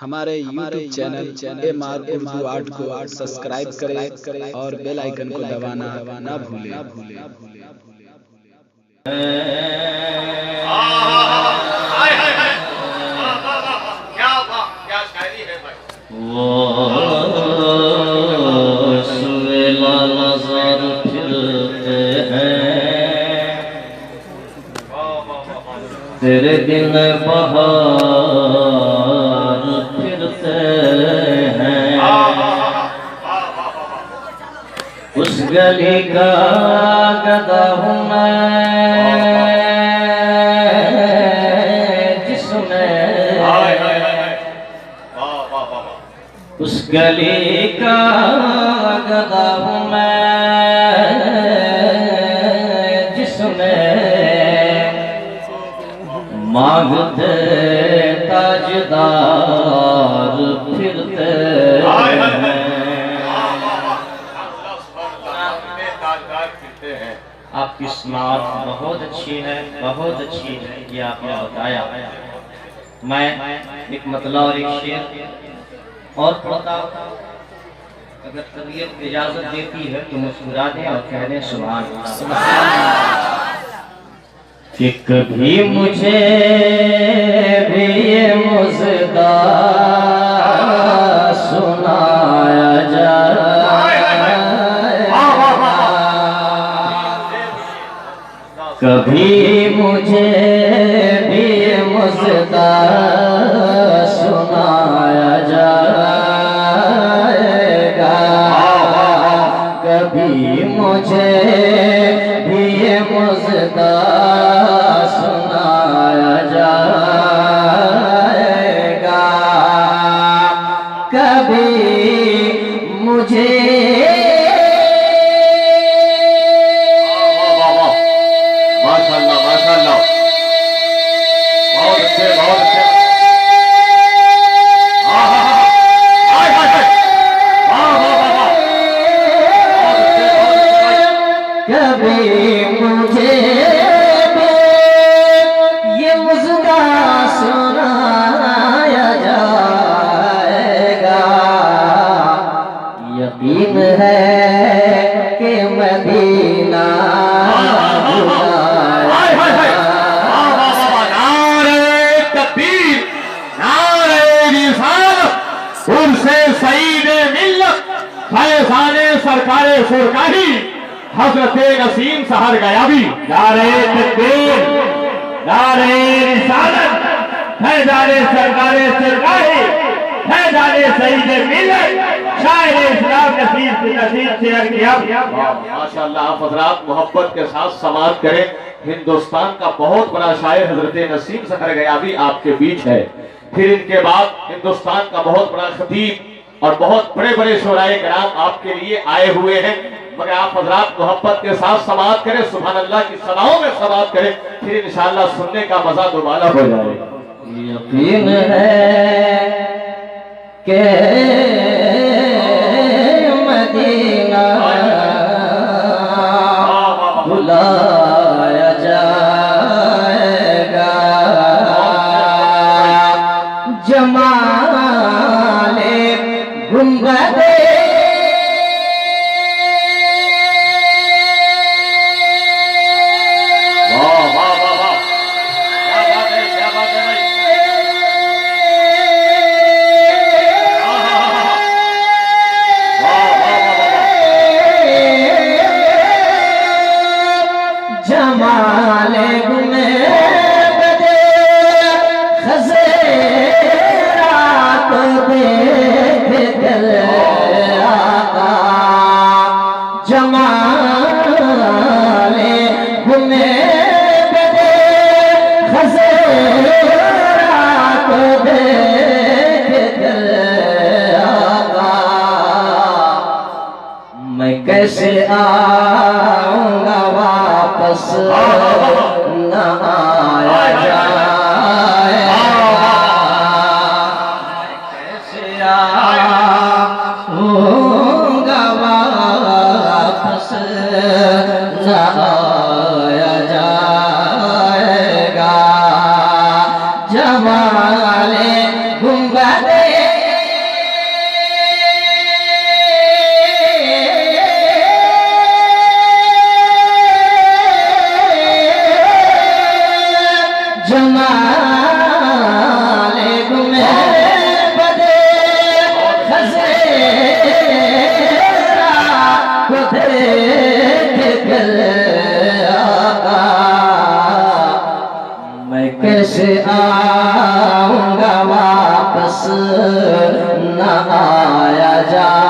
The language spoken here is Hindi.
हमारे YouTube channel MR Urdu art को सब्सक्राइब करें और बेल आइकन को दबाना ना भूलें। क्या शायरी है भाई। सुवेला नजर फिरते हैं तेरे दिन बहार फिरते हैं। उस गली का गदा हूँ मैं जिसमें उस गली का गदा हूँ मैं जिसमें मांगते ताजदार फिरते हैं। आपकी स्मार्ट बहुत अच्छी है, बहुत अच्छी है, ये आपने बताया। मैं एक मतलब और एक शेर और पढ़ता, अगर तबीयत इजाजत देती है तो मुस्कुरा दें और कह दें सुभान अल्लाह। कि कभी मुझे भी ये मुज़दा सुनाया जाए, कभी मुझे भी ये मुज़दा सुनाया जाएगा, कभी मुझे भी ये मुज़दा सुनाया जाएगा, कभी मुझे माशाल्लाह माशाल्लाह, बहुत अच्छे बहुत अच्छे। कभी मुझे ये मुज़दा सुनाया जाएगा, यकीन है कि मदीना सरकारे फुरकाही हज़रते नसीम सहर गया भी। नारे तकबीर, नारे रिसालत, फैज़ाने सरकारे फुरकाही, फैज़ाने सईद मिल्लत, शायर इस्लाम नसीब से अरकिया। माशाअल्लाह, आप हज़रात मोहब्बत के साथ समाअत करें। हिंदुस्तान का बहुत बड़ा शायर हज़रते नसीम सहर गया भी आपके बीच है। फिर इनके बाद हिंदुस्तान का बहुत बड़ा खतीब और बहुत बड़े बड़े शोराए कराम आपके लिए आए हुए हैं, मगर आप हजरात मोहब्बत के साथ समाअत करें, सुभान अल्लाह की सलाओं में समाअत करें, फिर इंशाअल्लाह सुनने का मजा दोबारा हो जाएगा। यकीन है कि मदीना बुलाया जाएगा, जमाले गुंबदे जमाले गुंबदे खज़ेरात देख कर आका, जमाले गुंबदे खज़ेरात देख कर आका, मैं कैसे आऊंगा वापस न आया जाएगा, कैसे आऊंगा वापस न आया जाएगा, जमाले गुंबदे जाऊंगा वापस न आया जा